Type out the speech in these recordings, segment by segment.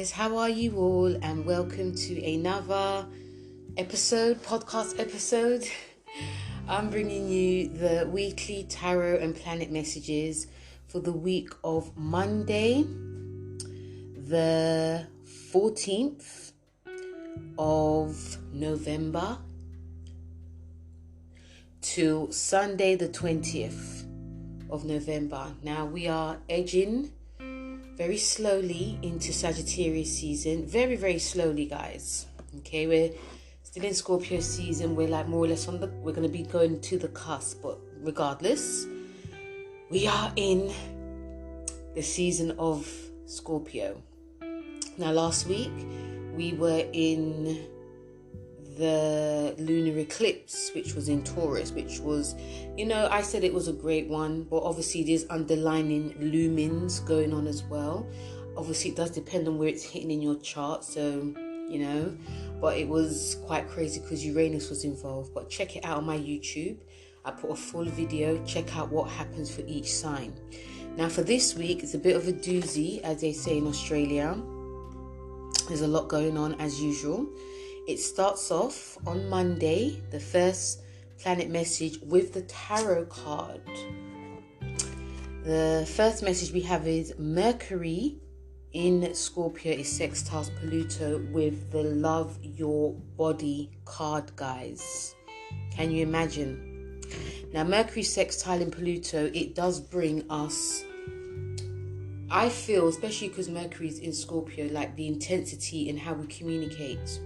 guys, how are you all? And welcome to another podcast episode. I'm bringing you the weekly tarot and planet messages for the week of Monday, the 14th of November to Sunday, the 20th of November. Now we are edging very slowly into Sagittarius season. Very, very slowly, guys. Okay, we're still in Scorpio season. We're like more or less we're going to be going to the cusp. But regardless, we are in the season of Scorpio. Now, last week, we were in the lunar eclipse, which was in Taurus, which was, I said it was a great one, but obviously there's underlining lumens going on as well. Obviously it does depend on where it's hitting in your chart, so but it was quite crazy because Uranus was involved. But check it out on my YouTube. I put a full video. Check out what happens for each sign. Now for this week, it's a bit of a doozy, as they say in Australia. There's a lot going on as usual. It starts off on Monday, the first planet message with the tarot card. The first message we have is Mercury in Scorpio is sextiles Pluto with the Love Your Body card, guys. Can you imagine? Now, Mercury sextile in Pluto, it does bring us, I feel, especially because Mercury is in Scorpio, like the intensity in how we communicate.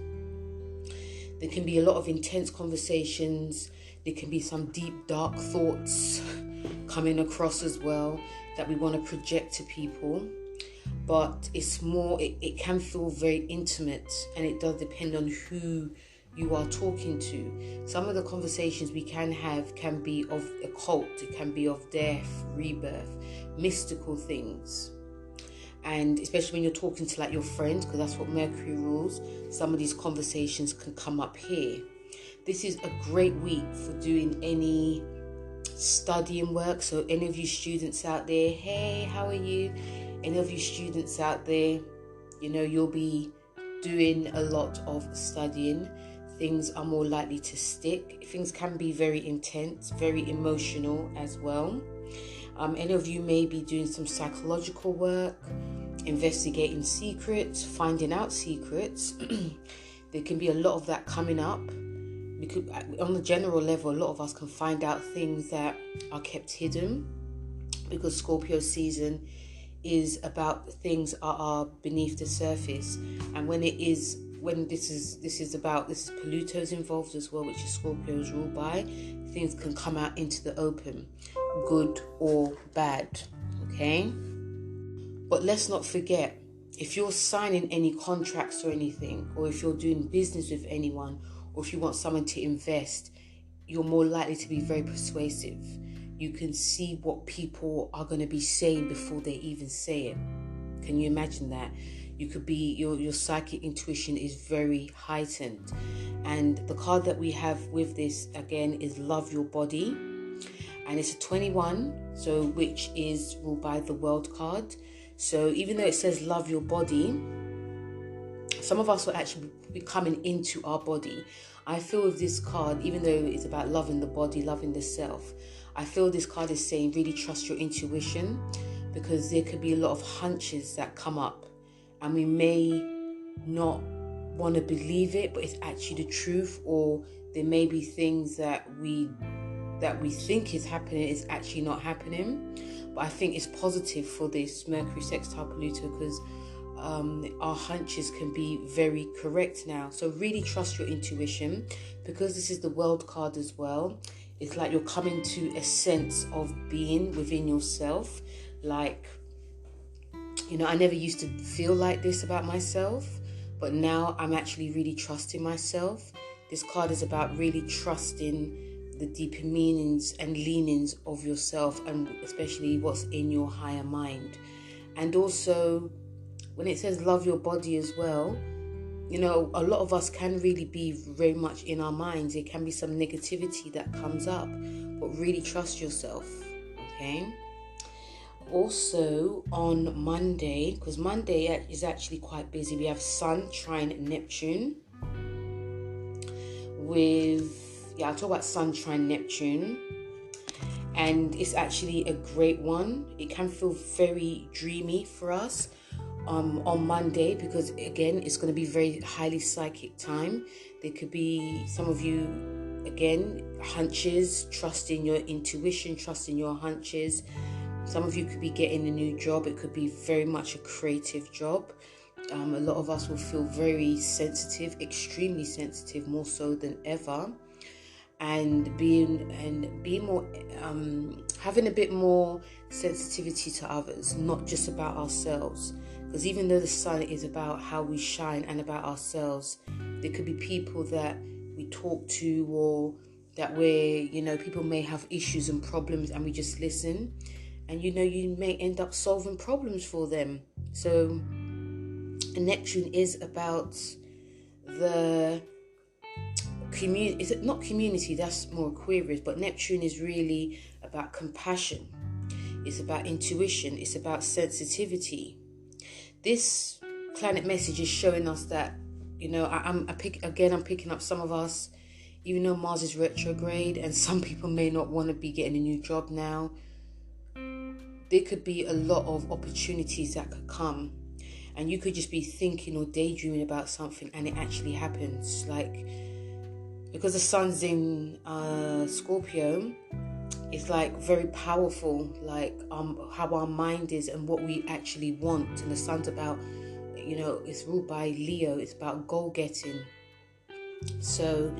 There can be a lot of intense conversations. There can be some deep, dark thoughts coming across as well that we want to project to people. But it's more, it can feel very intimate, and it does depend on who you are talking to. Some of the conversations we can have can be of occult, it can be of death, rebirth, mystical things. And especially when you're talking to like your friends, because that's what Mercury rules, some of these conversations can come up here. This is a great week for doing any studying work. So any of you students out there, hey, how are you? Any of you students out there, you'll be doing a lot of studying. Things are more likely to stick. Things can be very intense, very emotional as well. Any of you may be doing some psychological work, investigating secrets, finding out secrets. There can be a lot of that coming up. Because on the general level, a lot of us can find out things that are kept hidden, because Scorpio season is about things are beneath the surface. And when this is Pluto's involved as well, which is Scorpio's ruled by, things can come out into the open, good or bad, okay? But let's not forget, if you're signing any contracts or anything, or if you're doing business with anyone, or if you want someone to invest, you're more likely to be very persuasive. You can see what people are going to be saying before they even say it. Can you imagine that? You could be, your psychic intuition is very heightened. And the card that we have with this, again, is Love Your Body. And it's a 21, so which is ruled by the World card. So even though it says love your body, some of us will actually be coming into our body. I feel with this card, even though it's about loving the body, loving the self, I feel this card is saying really trust your intuition, because there could be a lot of hunches that come up and we may not want to believe it, but it's actually the truth, or there may be things that we think is happening is actually not happening. But I think it's positive for this Mercury sextile Pluto, because our hunches can be very correct now. So really trust your intuition, because this is the World card as well. It's like you're coming to a sense of being within yourself. Like, I never used to feel like this about myself, but now I'm actually really trusting myself. This card is about really trusting the deeper meanings and leanings of yourself, and especially what's in your higher mind. And also, when it says love your body as well, a lot of us can really be very much in our minds. There can be some negativity that comes up, but really trust yourself, okay? Also on Monday, because Monday is actually quite busy, we have Sun trine Neptune I'll talk about Sun trine Neptune, and it's actually a great one. It can feel very dreamy for us on Monday, because again, it's going to be very highly psychic time. There could be some of you, again, hunches, trusting your intuition, trusting your hunches. Some of you could be getting a new job. It could be very much a creative job. A lot of us will feel very sensitive, extremely sensitive, more so than ever, and being more, having a bit more sensitivity to others, not just about ourselves. Because even though the sun is about how we shine and about ourselves, there could be people that we talk to, or that people may have issues and problems, and we just listen, and you may end up solving problems for them. So Neptune is about the community. Is it not community? That's more Aquarius. But Neptune is really about compassion. It's about intuition. It's about sensitivity. This planet message is showing us that, I'm picking up some of us, even though Mars is retrograde and some people may not want to be getting a new job now, there could be a lot of opportunities that could come. And you could just be thinking or daydreaming about something and it actually happens. Like, because the sun's in Scorpio, it's like very powerful, like how our mind is and what we actually want. And the sun's about, it's ruled by Leo. It's about goal getting. So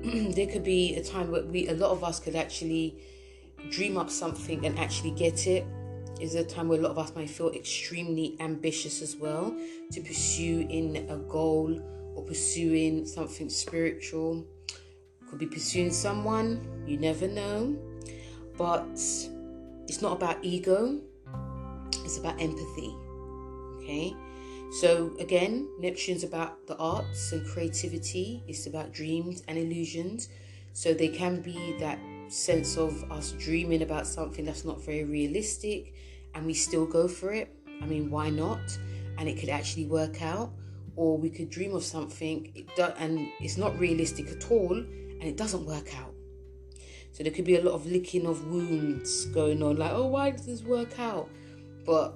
there could be a time where a lot of us could actually dream up something and actually get it. Is a time where a lot of us might feel extremely ambitious as well, to pursue in a goal or pursuing something spiritual. Could be pursuing someone, you never know. But it's not about ego, it's about empathy. Okay? So again, Neptune's about the arts and creativity. It's about dreams and illusions. So there can be that sense of us dreaming about something that's not very realistic, and we still go for it. I mean, why not? And it could actually work out. Or we could dream of something and it's not realistic at all, and it doesn't work out. So there could be a lot of licking of wounds going on, like, oh, why does this work out? But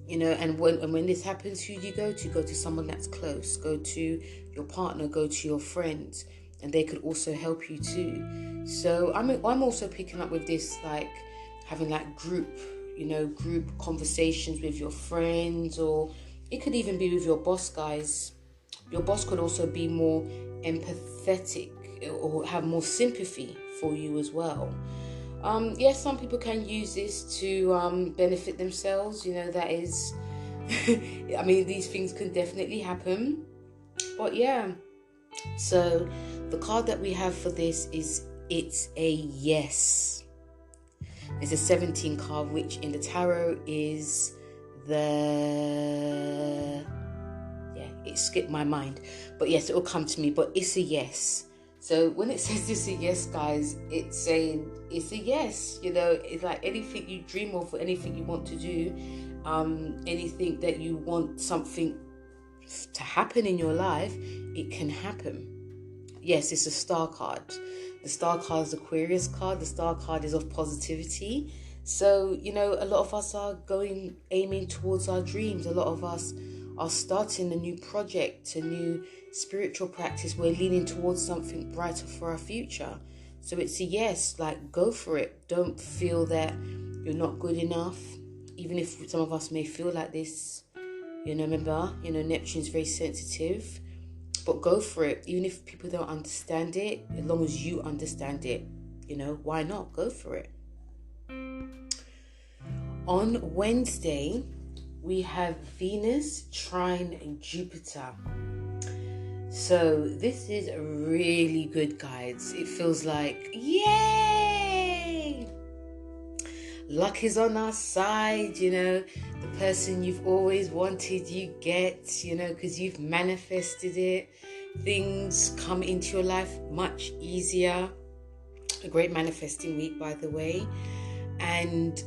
and when this happens, who do you go to? Go to someone that's close. Go to your partner. Go to your friends, and they could also help you too. So I'm also picking up with this, like having like group conversations with your friends, or it could even be with your boss, guys. Your boss could also be more empathetic or have more sympathy for you as well. Yes, some people can use this to benefit themselves. That is, I mean, these things can definitely happen. But yeah, so the card that we have for this is It's a Yes. It's a 17 card, which in the tarot is it skipped my mind. But yes, it will come to me. But it's a yes. So when it says it's a yes, guys, it's saying it's a yes. It's like anything you dream of, or anything you want to do, anything that you want something to happen in your life, it can happen. Yes, it's a star card. The star card is Aquarius card. The star card is of positivity. So, a lot of us are aiming towards our dreams. A lot of us are starting a new project, a new spiritual practice. We're leaning towards something brighter for our future. So it's a yes, like go for it. Don't feel that you're not good enough. Even if some of us may feel like this, remember, Neptune's very sensitive. But go for it. Even if people don't understand it, as long as you understand it, why not? Go for it. On Wednesday, we have Venus trine Jupiter. So this is really good, guys. It feels like, yay! Luck is on our side, the person you've always wanted, you get, because you've manifested it. Things come into your life much easier. A great manifesting week, by the way. And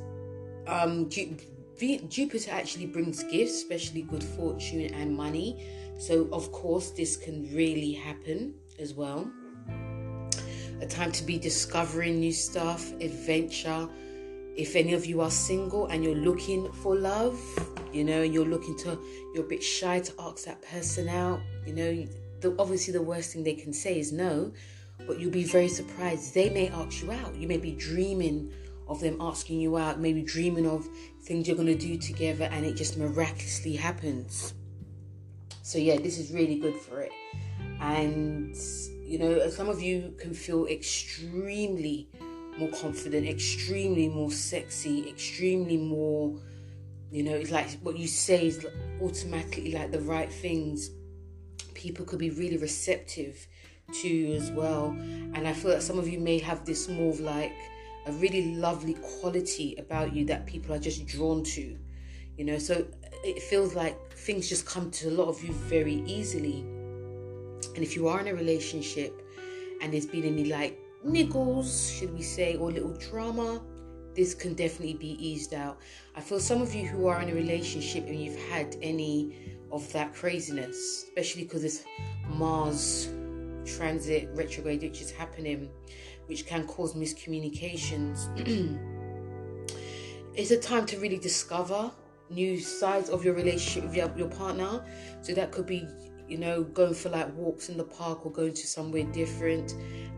Jupiter actually brings gifts, especially good fortune and money. So of course this can really happen as well. A time to be discovering new stuff, adventure. If any of you are single and you're looking for love, you're a bit shy to ask that person out, obviously the worst thing they can say is no, but you'll be very surprised. They may ask you out. You may be dreaming of them asking you out, maybe dreaming of things you're going to do together, and it just miraculously happens. So yeah, this is really good for it. And, some of you can feel extremely more confident, extremely more sexy, extremely more, it's like what you say is automatically like the right things. People could be really receptive to you as well. And I feel that some of you may have this more of like a really lovely quality about you that people are just drawn to, so it feels like things just come to a lot of you very easily. And if you are in a relationship and there's been any like niggles, should we say, or little drama, this can definitely be eased out. I feel some of you who are in a relationship and you've had any of that craziness, especially because this Mars transit retrograde which is happening, which can cause miscommunications. It's a time to really discover new sides of your relationship with your partner. So that could be, going for like walks in the park or going to somewhere different.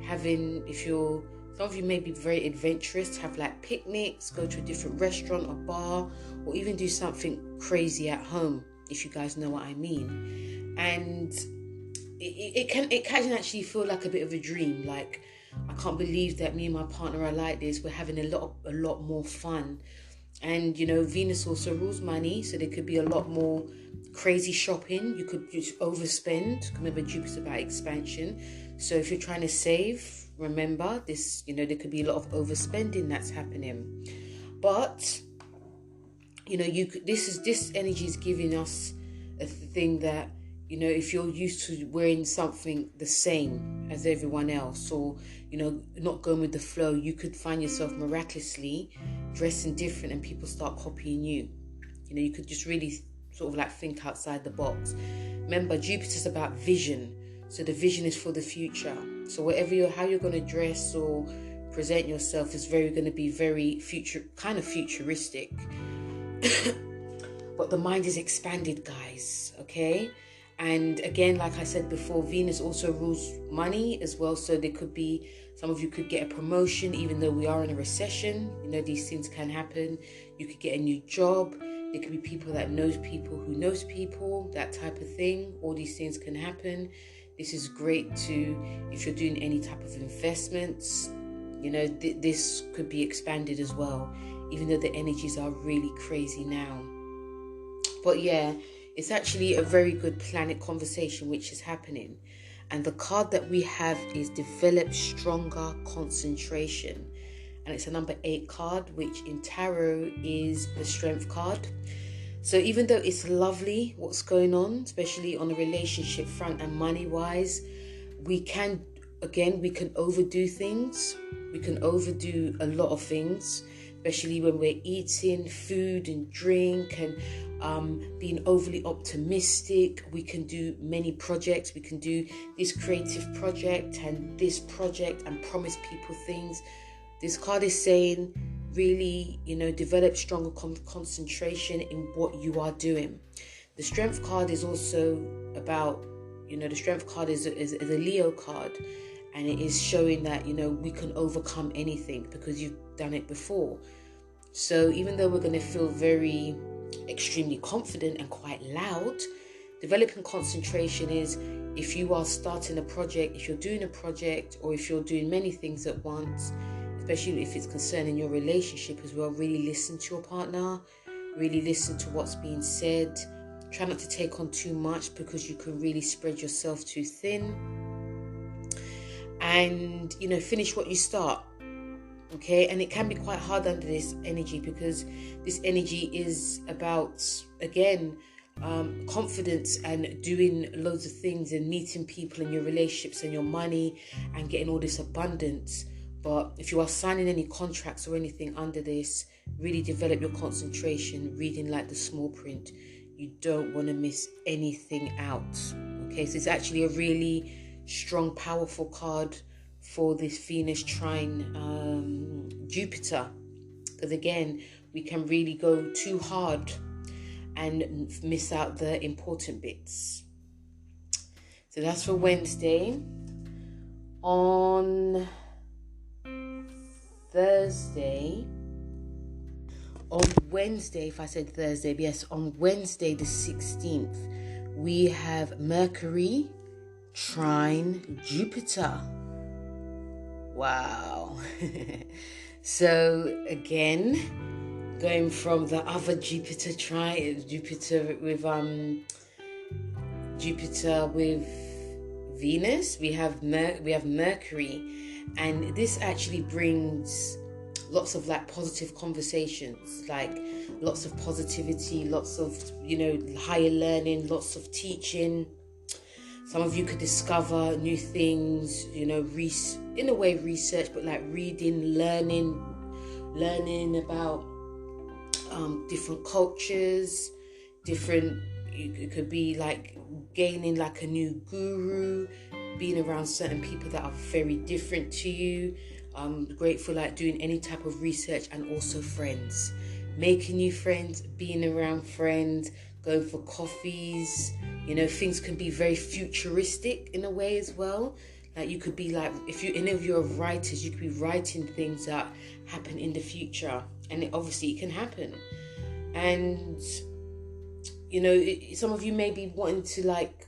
Some of you may be very adventurous, have like picnics, go to a different restaurant or bar, or even do something crazy at home, if you guys know what I mean. And it can actually feel like a bit of a dream. Like, I can't believe that me and my partner are like this. We're having a lot more fun. And, Venus also rules money, so there could be a lot more crazy shopping. You could just overspend. Remember, Jupiter's about expansion. So if you're trying to save, remember this, there could be a lot of overspending that's happening. But, this energy is giving us a thing that, if you're used to wearing something the same as everyone else, or, not going with the flow, you could find yourself miraculously dressing different and people start copying you. You could just really sort of like think outside the box. Remember, Jupiter's about vision. So the vision is for the future. So how you're going to dress or present yourself is going to be very futuristic. But the mind is expanded, guys, okay? And again, like I said before, Venus also rules money as well. So there could be, some of you could get a promotion, even though we are in a recession. These things can happen. You could get a new job. There could be people that knows people who knows people, that type of thing. All these things can happen. This is great if you're doing any type of investments. This could be expanded as well, even though the energies are really crazy now. But yeah, it's actually a very good planet conversation which is happening. And the card that we have is Develop Stronger Concentration. And it's a number 8 card, which in tarot is the Strength card. So even though it's lovely what's going on, especially on the relationship front and money-wise, we can overdo things. We can overdo a lot of things, especially when we're eating food and drink and being overly optimistic. We can do many projects. We can do this creative project and this project and promise people things. This card is saying, really, develop stronger concentration in what you are doing. The Strength card is also about, the Strength card is a Leo card, and it is showing that, we can overcome anything because you've done it before. So even though we're going to feel very extremely confident and quite loud, developing concentration is, if you are starting a project, if you're doing a project, or if you're doing many things at once, especially if it's concerning your relationship as well, really listen to your partner, really listen to what's being said. Try not to take on too much because you can really spread yourself too thin. And, finish what you start. Okay, and it can be quite hard under this energy because this energy is about, again, confidence and doing loads of things and meeting people in your relationships and your money and getting all this abundance. But if you are signing any contracts or anything under this, really develop your concentration, reading like the small print. You don't want to miss anything out. Okay, so it's actually a really strong, powerful card for this Venus trine Jupiter. Because again, we can really go too hard and miss out the important bits. So that's for Wednesday. On Wednesday, if I said Thursday, yes, on Wednesday the 16th, we have Mercury trine Jupiter. Wow. So again, going from the other Jupiter with Venus, we have Mercury, and this actually brings lots of like positive conversations, like lots of positivity, lots of higher learning, lots of teaching. Some of you could discover new things, in a way research, but like reading, learning about different cultures, it could be like gaining like a new guru, being around certain people that are very different to you. Great for like doing any type of research, and also friends, making new friends, being around friends, going for coffees. Things can be very futuristic in a way as well. Like you could be like, if any of you are writers, you could be writing things that happen in the future, and it can happen. And some of you may be wanting to like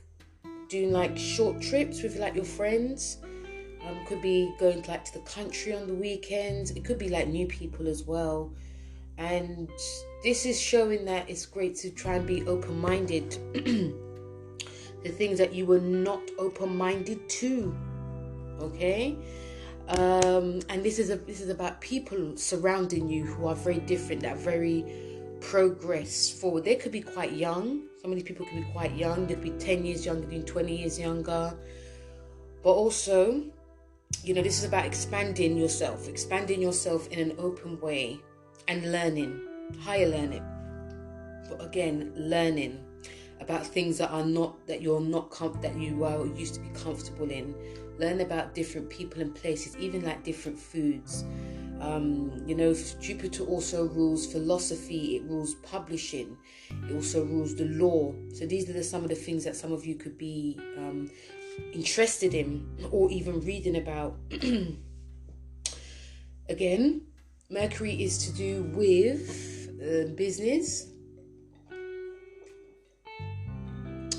doing like short trips with like your friends. Could be going like to the country on the weekends. It could be like new people as well. And this is showing that it's great to try and be open-minded. The things that you were not open-minded to. Okay? And this is about people surrounding you who are very different, that very progress forward. They could be quite young. Some of these people could be quite young. They could be 10 years younger, 20 years younger. But also, this is about expanding yourself in an open way and learning, higher learning. But again, learning about things that you are used to be comfortable in. Learn about different people and places, even like different foods. Jupiter also rules philosophy, it rules publishing, it also rules the law. So these are some of the things that some of you could be interested in or even reading about. Again, Mercury is to do with business.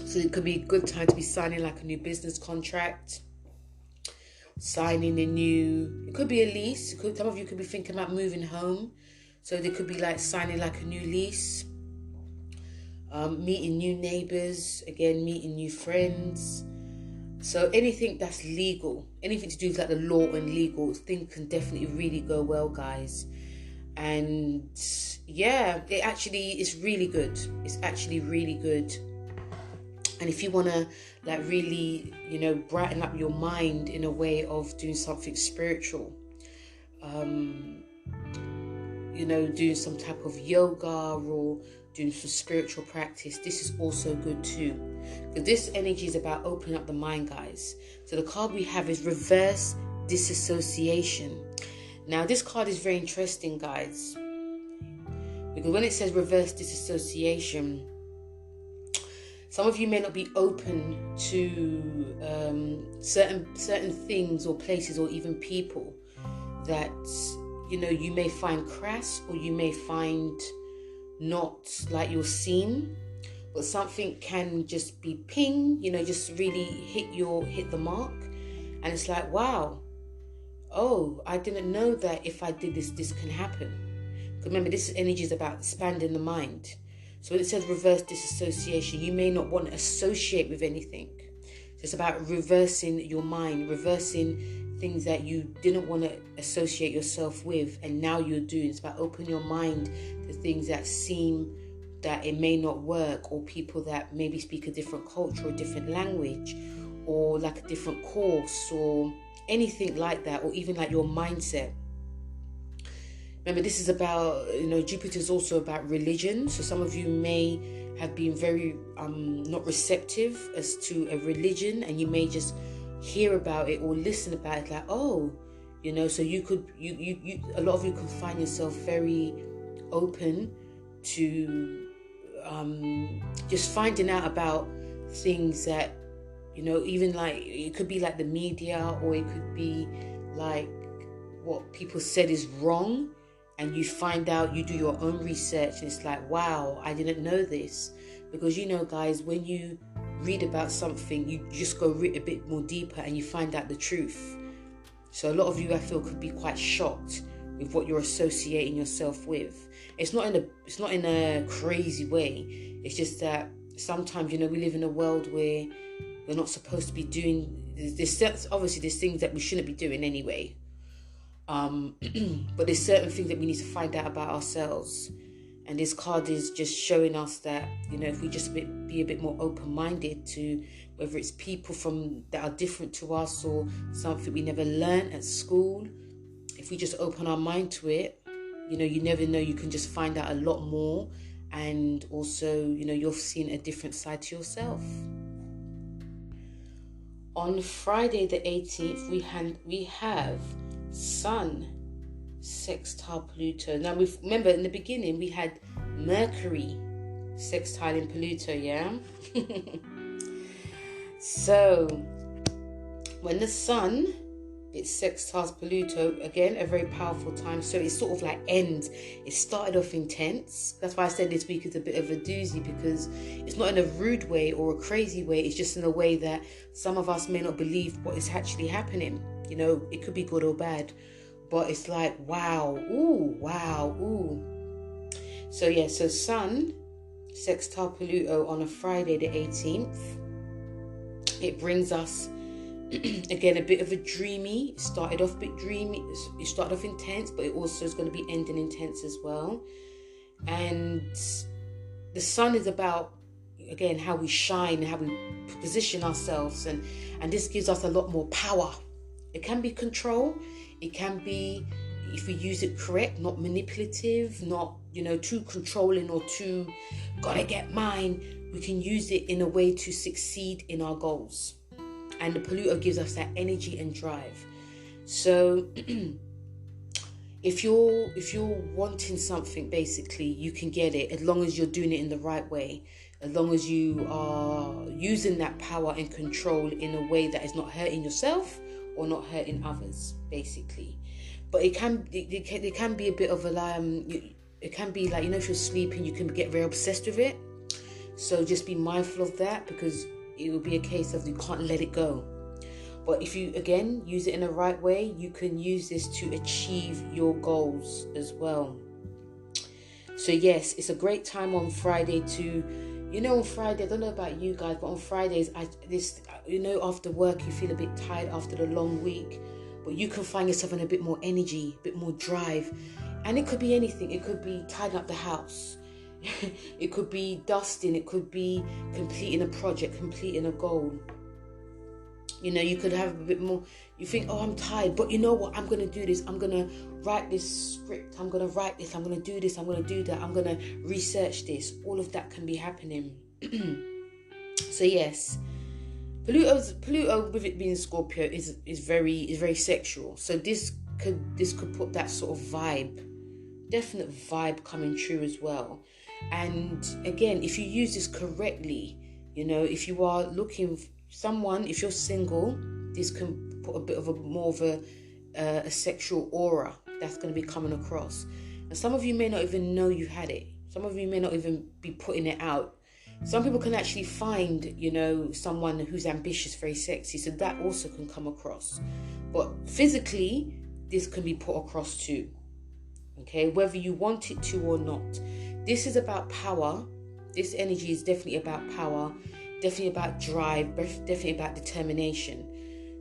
So it could be a good time to be signing like a new business contract, it could be a lease. Some of you could be thinking about moving home. So they could be like signing like a new lease, meeting new neighbors, again, meeting new friends. So anything that's legal, anything to do with like the law and legal, things can definitely really go well, guys. And yeah, it's really good. It's actually really good. And if you want to like really, brighten up your mind in a way of doing something spiritual, doing some type of yoga or doing some spiritual practice, this is also good too. Because this energy is about opening up the mind, guys. So the card we have is reverse disassociation. Now this card is very interesting, guys, because when it says reverse disassociation, some of you may not be open to certain things or places or even people that you may find crass, or you may find not like you're seen, but something can just be ping, just really hit the mark, and it's like, wow, oh, I didn't know that if I did this can happen. Because remember, this energy is about expanding the mind. So when it says reverse disassociation, you may not want to associate with anything. So it's about reversing your mind, reversing things that you didn't want to associate yourself with, and now you're doing. It's about opening your mind to things that seem that it may not work, or people that maybe speak a different culture or a different language, or like a different course or anything like that, or even like your mindset. Remember, this is about, Jupiter is also about religion. So some of you may have been very not receptive as to a religion, and you may just hear about it or listen about it like, oh, so you a lot of you can find yourself very open to just finding out about things that, even like, it could be like the media, or it could be like what people said is wrong, and you find out, you do your own research, and it's like, wow, I didn't know this. Because guys, when you read about something, you just go a bit more deeper and you find out the truth. So a lot of you, I feel, could be quite shocked with what you're associating yourself with. It's not in a crazy way. It's just that sometimes, we live in a world where we're not supposed to be doing this. Obviously, there's things that we shouldn't be doing anyway. But there's certain things that we need to find out about ourselves. And this card is just showing us that, if we just be a bit more open-minded to whether it's people that are different to us, or something we never learned at school. If we just open our mind to it, you never know, you can just find out a lot more. And also, you're seeing a different side to yourself. On Friday the 18th, we have Sun sextile Pluto. Now, remember, in the beginning, we had Mercury sextiling Pluto, yeah? So, when the Sun, it sextiles Pluto, again, a very powerful time. So, it sort of like ends. It started off intense. That's why I said this week is a bit of a doozy, because it's not in a rude way or a crazy way. It's just in a way that some of us may not believe what is actually happening. It could be good or bad. But it's like, wow, ooh. So Sun sextile Pluto on a Friday the 18th. It brings us, again, a bit of a dreamy. It started off a bit dreamy. It started off intense, but it also is going to be ending intense as well. And the Sun is about, again, how we shine, how we position ourselves. And this gives us a lot more power. It can be control. It can be, if we use it correct, not manipulative, not, too controlling or too, gotta get mine. We can use it in a way to succeed in our goals. And the Pluto gives us that energy and drive. So if you're wanting something, basically, you can get it, as long as you're doing it in the right way. As long as you are using that power and control in a way that is not hurting yourself or not hurting others, basically. But it can be a bit of it can be like, if you're sleeping, you can get very obsessed with it. So just be mindful of that, because it will be a case of you can't let it go. But if you, again, use it in the right way, you can use this to achieve your goals as well. So yes, it's a great time on Friday to, on Friday, I don't know about you guys, but on Fridays, after work, you feel a bit tired after the long week, but you can find yourself in a bit more energy, a bit more drive. And it could be anything. It could be tidying up the house. It could be dusting. It could be completing a project, completing a goal. You could have a bit more, you think, oh, I'm tired, but you know what, I'm going to do this. I'm going to write this script. I'm going to write this. I'm going to do this. I'm going to do that. I'm going to research this. All of that can be happening. So yes, Pluto, with it being Scorpio, is very sexual. So this could put that sort of definite vibe coming true as well. And again, if you use this correctly, if you are looking for someone, if you're single, this can put a bit of a sexual aura that's going to be coming across. And some of you may not even know you had it. Some of you may not even be putting it out. Some people can actually find, someone who's ambitious, very sexy. So that also can come across. But physically, this can be put across too. Okay, whether you want it to or not. This is about power. This energy is definitely about power, definitely about drive, definitely about determination.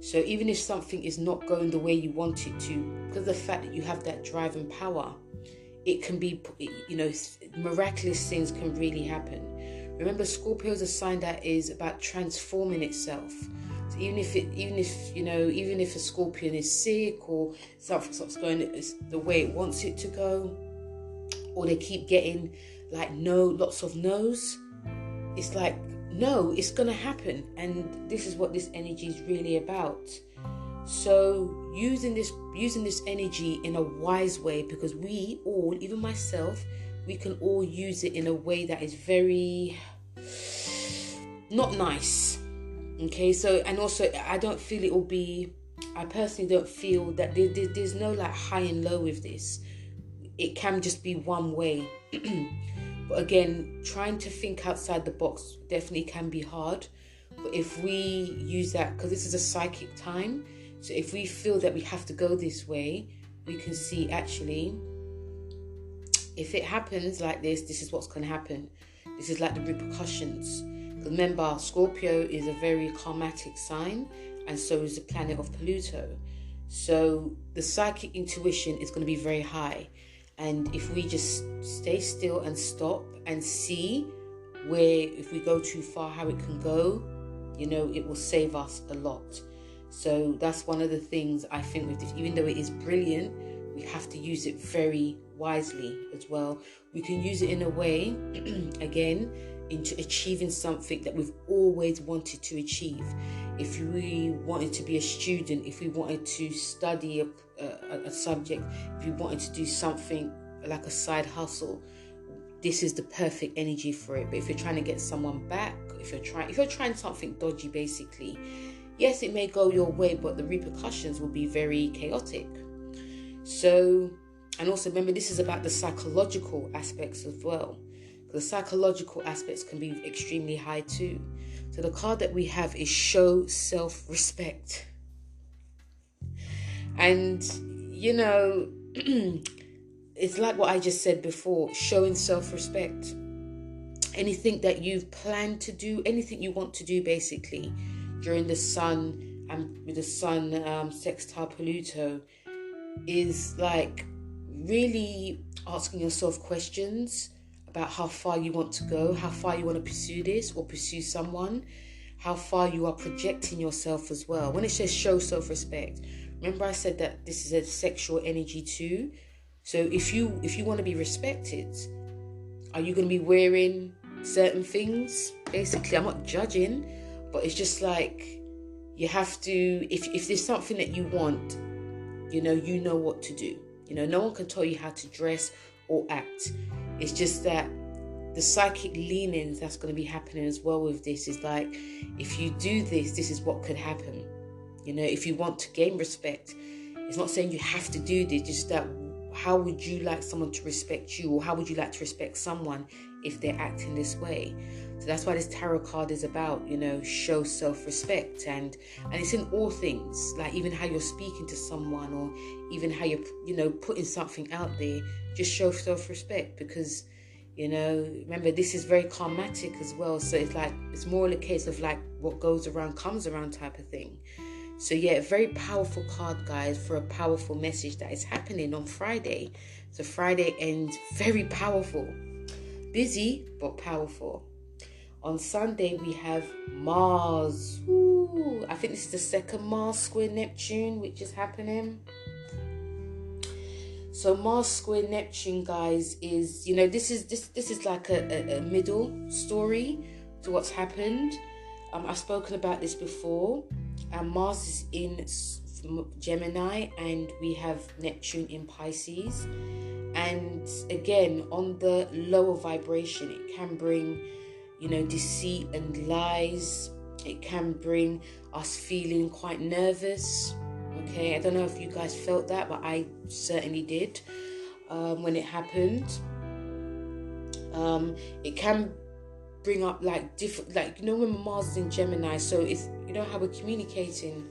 So even if something is not going the way you want it to, because of the fact that you have that drive and power, it can be, miraculous things can really happen. Remember, Scorpio is a sign that is about transforming itself. So even if a Scorpion is sick or something stops going the way it wants it to go, or they keep getting like lots of no's, it's like, no, it's gonna happen. And this is what this energy is really about. So using this energy in a wise way, because we all, even myself, we can all use it in a way that is very not nice. Okay, so, and also I personally don't feel that there's no like high and low with this. It can just be one way. But again, trying to think outside the box definitely can be hard. But if we use that, because this is a psychic time, so if we feel that we have to go this way, we can see actually, if it happens like this is what's going to happen. This is like the repercussions. Because remember, Scorpio is a very karmatic sign, and so is the planet of Pluto. So the psychic intuition is going to be very high. And if we just stay still and stop and see where, if we go too far, how it can go, it will save us a lot. So that's one of the things I think with this. Even though it is brilliant, we have to use it very wisely as well. We can use it in a way, again, into achieving something that we've always wanted to achieve. If we wanted to be a student, if we wanted to study a subject, if we wanted to do something like a side hustle, this is the perfect energy for it. But if you're trying to get someone back, if you're trying something dodgy, basically, yes, it may go your way, but the repercussions will be very chaotic. So, and also remember, this is about the psychological aspects as well. The psychological aspects can be extremely high too. So the card that we have is show self-respect. And, it's like what I just said before, showing self-respect. Anything that you've planned to do, anything you want to do basically during the sun, and with the sun sextile Pluto, is like really asking yourself questions about how far you want to go, how far you want to pursue this or pursue someone, how far you are projecting yourself as well. When it says show self-respect, remember I said that this is a sexual energy too. So if you want to be respected, are you going to be wearing certain things? Basically, I'm not judging, but it's just like you have to, if there's something that you want, you know what to do. No one can tell you how to dress or act. It's just that the psychic leanings that's going to be happening as well with this is like, if you do this is what could happen. If you want to gain respect, it's not saying you have to do this, just that how would you like someone to respect you, or how would you like to respect someone if they're acting this way? So that's why this tarot card is about, show self-respect, and it's in all things, like even how you're speaking to someone, or even how you're, putting something out there. Just show self-respect, because, remember, this is very karmatic as well. So it's like, it's more a case of like what goes around comes around type of thing. So yeah, very powerful card, guys, for a powerful message that is happening on Friday. So Friday ends very powerful. Busy, but powerful. On Sunday, we have Mars. Ooh, I think this is the second Mars square Neptune, which is happening. So Mars square Neptune, guys, is, this is like a middle story to what's happened. I've spoken about this before. Mars is in Gemini, and we have Neptune in Pisces. And again, on the lower vibration, it can bring, deceit and lies. It can bring us feeling quite nervous. Okay, I don't know if you guys felt that, but I certainly did when it happened. It can bring up like different, like, when Mars is in Gemini, so it's, how we're communicating.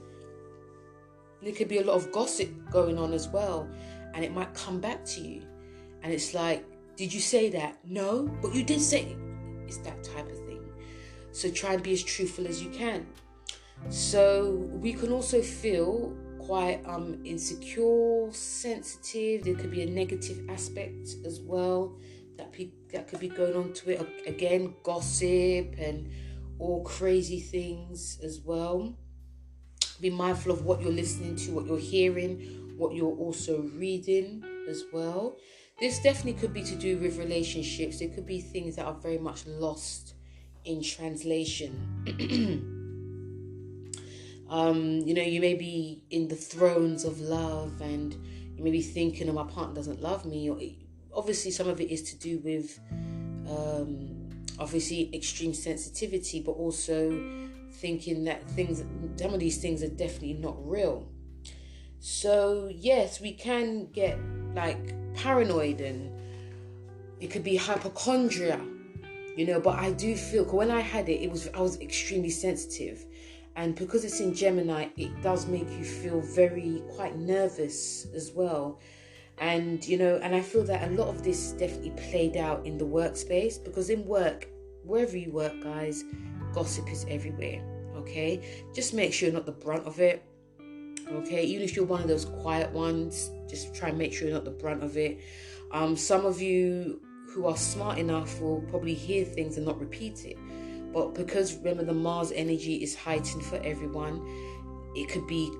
There could be a lot of gossip going on as well, and it might come back to you, and it's like, did you say that? No, but you did say it. It's that type of thing. So try and be as truthful as you can. So we can also feel quite insecure, sensitive. There could be a negative aspect as well that could be going on to it. Again, gossip and all crazy things as well. Be mindful of what you're listening to, what you're hearing, what you're also reading as well. This definitely could be to do with relationships. It could be things that are very much lost in translation. You may be in the thrones of love, and you may be thinking, oh, my partner doesn't love me. Or obviously, some of it is to do with obviously extreme sensitivity, but also thinking that some of these things are definitely not real. So yes, we can get like paranoid, and it could be hypochondria, but I do feel, when I had it, I was extremely sensitive. And because it's in Gemini, it does make you feel quite nervous as well. And, and I feel that a lot of this definitely played out in the workspace, because in work, wherever you work, guys, gossip is everywhere, okay? Just make sure you're not the brunt of it, okay? Even if you're one of those quiet ones, just try and make sure you're not the brunt of it. Some of you who are smart enough will probably hear things and not repeat it. But because, remember, the Mars energy is heightened for everyone, it could be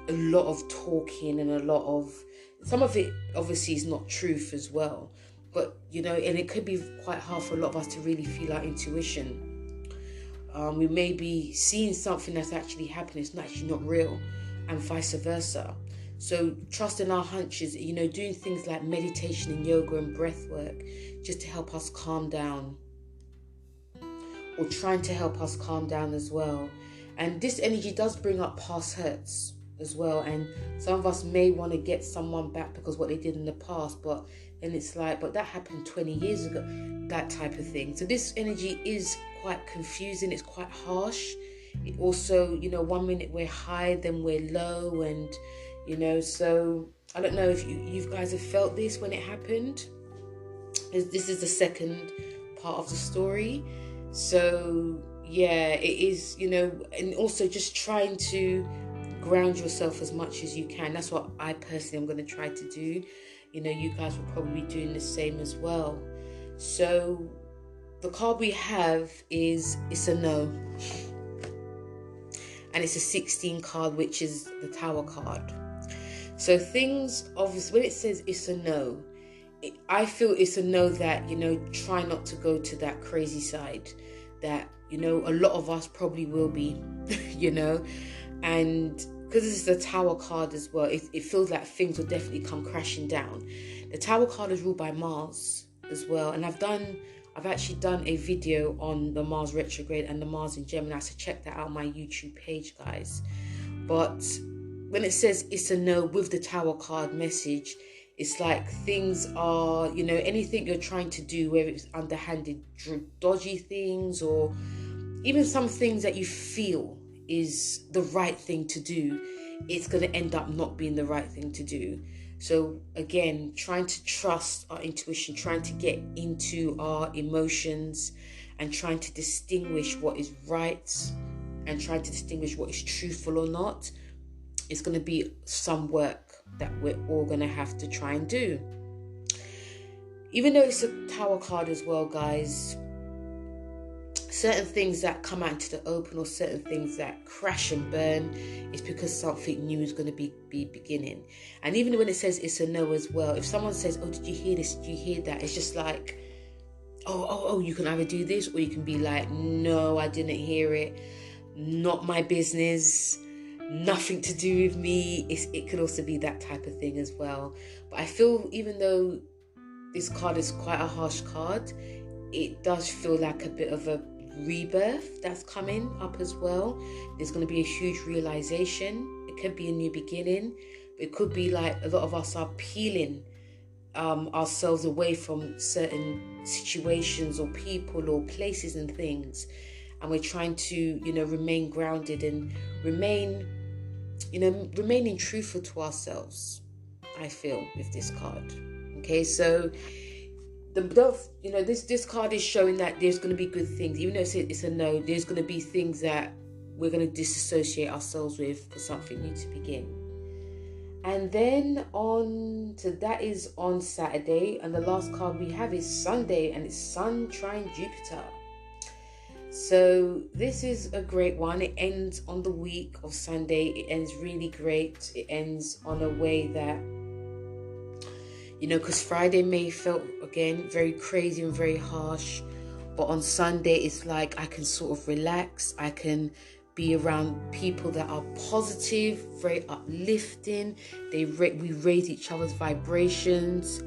a lot of talking and some of it obviously is not truth as well. But, and it could be quite hard for a lot of us to really feel our intuition. We may be seeing something that's actually happening, it's actually not real, and vice versa. So trusting our hunches, doing things like meditation and yoga and breath work just to help us calm down, or trying to help us calm down as well. And this energy does bring up past hurts as well, and some of us may want to get someone back because what they did in the past, but then it's like, but that happened 20 years ago, that type of thing. So this energy is quite confusing, it's quite harsh. It also, 1 minute we're high, then we're low, and so I don't know if you guys have felt this when it happened. This is the second part of the story. So yeah, it is, and also just trying to ground yourself as much as you can. That's what I personally am going to try to do. You guys will probably be doing the same as well. So the card we have is, it's a no. And it's a 16 card, which is the Tower card. So things, obviously, when it says it's a no, I feel it's a no that, try not to go to that crazy side that, a lot of us probably will be, and because this is the Tower card as well, it feels like things will definitely come crashing down. The Tower card is ruled by Mars as well, and I've actually done a video on the Mars retrograde and the Mars in Gemini, so check that out on my YouTube page, guys. But when it says it's a no with the Tower card message, it's like things are, anything you're trying to do, whether it's underhanded, dodgy things, or even some things that you feel is the right thing to do, it's going to end up not being the right thing to do. So again, trying to trust our intuition, trying to get into our emotions, and trying to distinguish what is right and trying to distinguish what is truthful or not. It's going to be some work that we're all going to have to try and do. Even though it's a Tower card as well, guys, certain things that come out into the open, or certain things that crash and burn, is because something new is going to be beginning. And even when it says it's a no as well, if someone says, oh, did you hear this, did you hear that, it's just like, oh, you can either do this, or you can be like, no, I didn't hear it, not my business, nothing to do with me. It could also be that type of thing as well. But I feel, even though this card is quite a harsh card, it does feel like a bit of a rebirth that's coming up as well. There's going to be a huge realization. It could be a new beginning. It could be like a lot of us are peeling ourselves away from certain situations or people or places and things, and we're trying to remain grounded and remaining truthful to ourselves, I feel, with this card. Okay, so this card is showing that there's going to be good things. Even though it's a no, there's going to be things that we're going to disassociate ourselves with for something new to begin. And then that is on Saturday, and the last card we have is Sunday, and it's Sun trine Jupiter. So this is a great one. It ends on the week of Sunday. It ends really great. It ends on a way that, because Friday may felt, again, very crazy and very harsh. But on Sunday, it's like I can sort of relax. I can be around people that are positive, very uplifting. We raise each other's vibrations.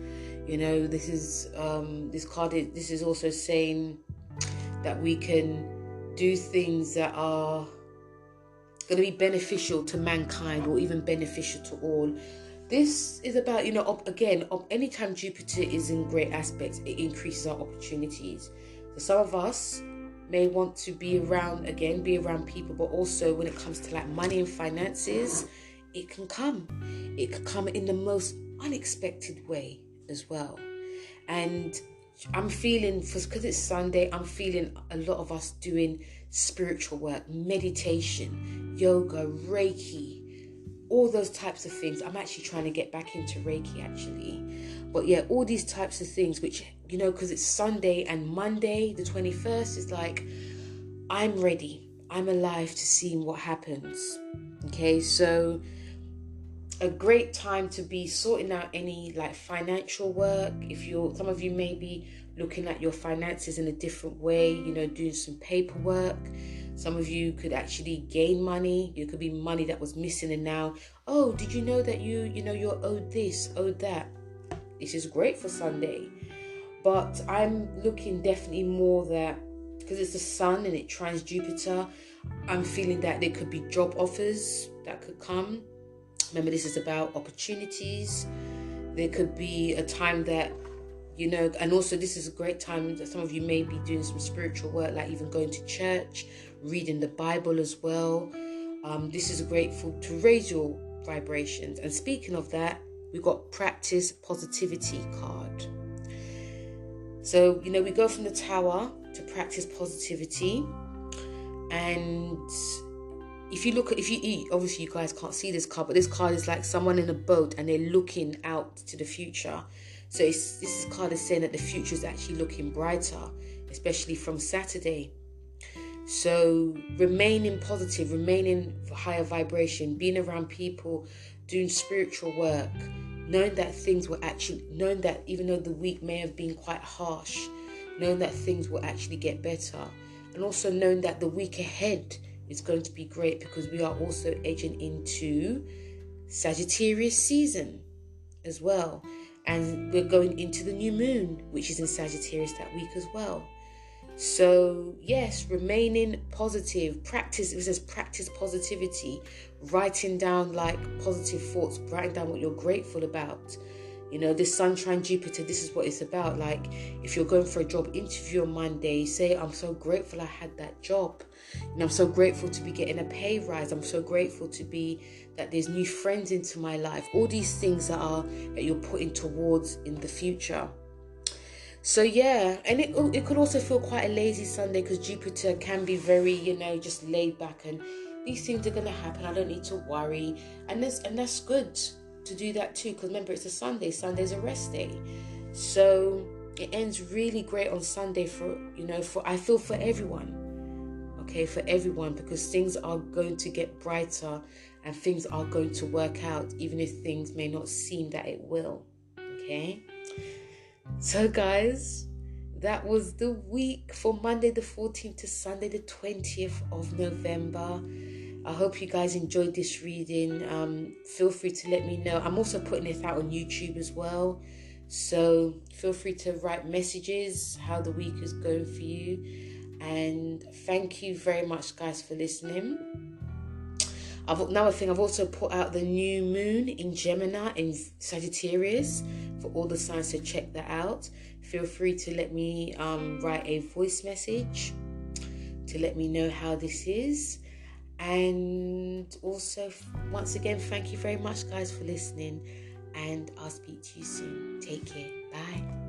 This is this is also saying that we can do things that are going to be beneficial to mankind or even beneficial to all. This is about, anytime Jupiter is in great aspects, it increases our opportunities. So some of us may want to be around people, but also when it comes to like money and finances, it can come in the most unexpected way as well. And I'm feeling, because it's Sunday, I'm feeling a lot of us doing spiritual work, meditation, yoga, Reiki, all those types of things. I'm actually trying to get back into Reiki actually. But yeah, all these types of things, which, because it's Sunday and Monday, the 21st, is like, I'm ready. I'm alive to see what happens. Okay, so a great time to be sorting out any like financial work. Some of you may be looking at your finances in a different way, doing some paperwork. Some of you could actually gain money. It could be money that was missing, and now, oh, did you know that you're owed this, owed that? This is great for Sunday. But I'm looking definitely more that, because it's the sun and it trines Jupiter, I'm feeling that there could be job offers that could come. Remember, this is about opportunities. There could be a time that, and also this is a great time that some of you may be doing some spiritual work, like even going to church, reading the Bible as well. This is to raise your vibrations. And speaking of that, we've got practice positivity card. So, we go from the Tower to practice positivity. And obviously you guys can't see this card, but this card is like someone in a boat and they're looking out to the future. So this card is saying that the future is actually looking brighter, especially from Saturday. So remaining positive, remaining higher vibration, being around people, doing spiritual work, knowing that even though the week may have been quite harsh, knowing that things will actually get better, and also knowing that the week ahead is going to be great because we are also edging into Sagittarius season as well. And we're going into the new moon, which is in Sagittarius that week as well. So yes, remaining positive, practice positivity, writing down like positive thoughts, writing down what you're grateful about. This sunshine Jupiter, this is what it's about. Like if you're going for a job interview on Monday, say, I'm so grateful I had that job. I'm so grateful to be getting a pay rise. I'm so grateful that there's new friends into my life. All these things that you're putting towards in the future. So yeah, and it could also feel quite a lazy Sunday because Jupiter can be very, just laid back, and these things are going to happen. I don't need to worry. And that's good to do that too, because remember, it's a Sunday. Sunday's a rest day. So it ends really great on Sunday I feel for everyone. Okay, for everyone, because things are going to get brighter and things are going to work out, even if things may not seem that it will. Okay. So guys, that was the week for Monday the 14th to Sunday the 20th of November. I hope you guys enjoyed this reading. Feel free to let me know. I'm also putting this out on YouTube as well. So feel free to write messages how the week is going for you. And thank you very much, guys, for listening. Another thing, I've also put out the new moon in Gemini, in Sagittarius, for all the signs to check that out. Feel free to let me write a voice message to let me know how this is. And also, once again, thank you very much, guys, for listening. And I'll speak to you soon. Take care. Bye.